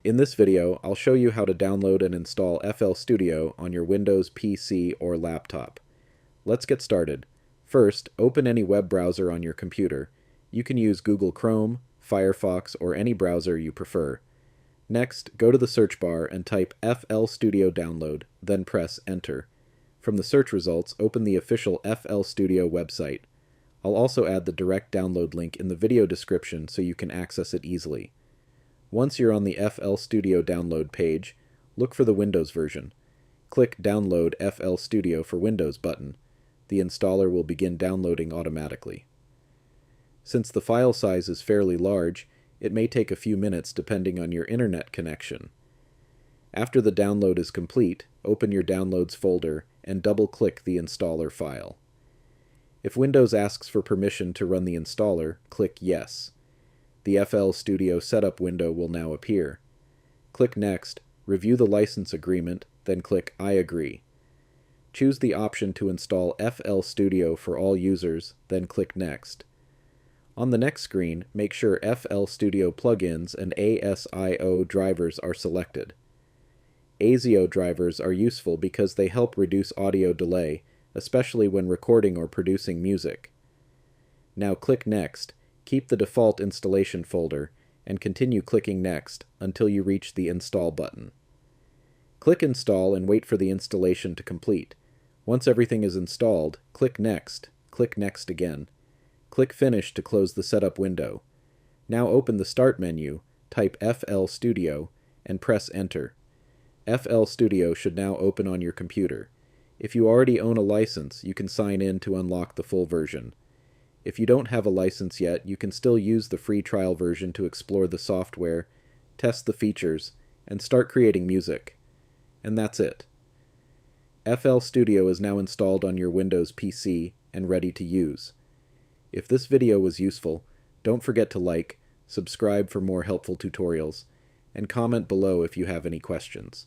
In this video, I'll show you how to download and install FL Studio on your Windows PC or laptop. Let's get started. First, open any web browser on your computer. You can use Google Chrome, Firefox, or any browser you prefer. Next, go to the search bar and type FL Studio Download, then press Enter. From the search results, open the official FL Studio website. I'll also add the direct download link in the video description so you can access it easily. Once you're on the FL Studio download page, look for the Windows version. Click Download FL Studio for Windows button. The installer will begin downloading automatically. Since the file size is fairly large, it may take a few minutes depending on your internet connection. After the download is complete, open your Downloads folder and double-click the installer file. If Windows asks for permission to run the installer, click Yes. The FL Studio setup window will now appear. Click Next, review the license agreement, then click I agree. Choose the option to install FL Studio for all users, then click Next. On the next screen, make sure FL Studio plugins and ASIO drivers are selected. ASIO drivers are useful because they help reduce audio delay, especially when recording or producing music. Now click Next, keep the default installation folder, and continue clicking Next until you reach the Install button. Click Install and wait for the installation to complete. Once everything is installed, click Next again. Click Finish to close the setup window. Now open the Start menu, type FL Studio, and press Enter. FL Studio should now open on your computer. If you already own a license, you can sign in to unlock the full version. If you don't have a license yet, you can still use the free trial version to explore the software, test the features, and start creating music. And that's it. FL Studio is now installed on your Windows PC and ready to use. If this video was useful, don't forget to like, subscribe for more helpful tutorials, and comment below if you have any questions.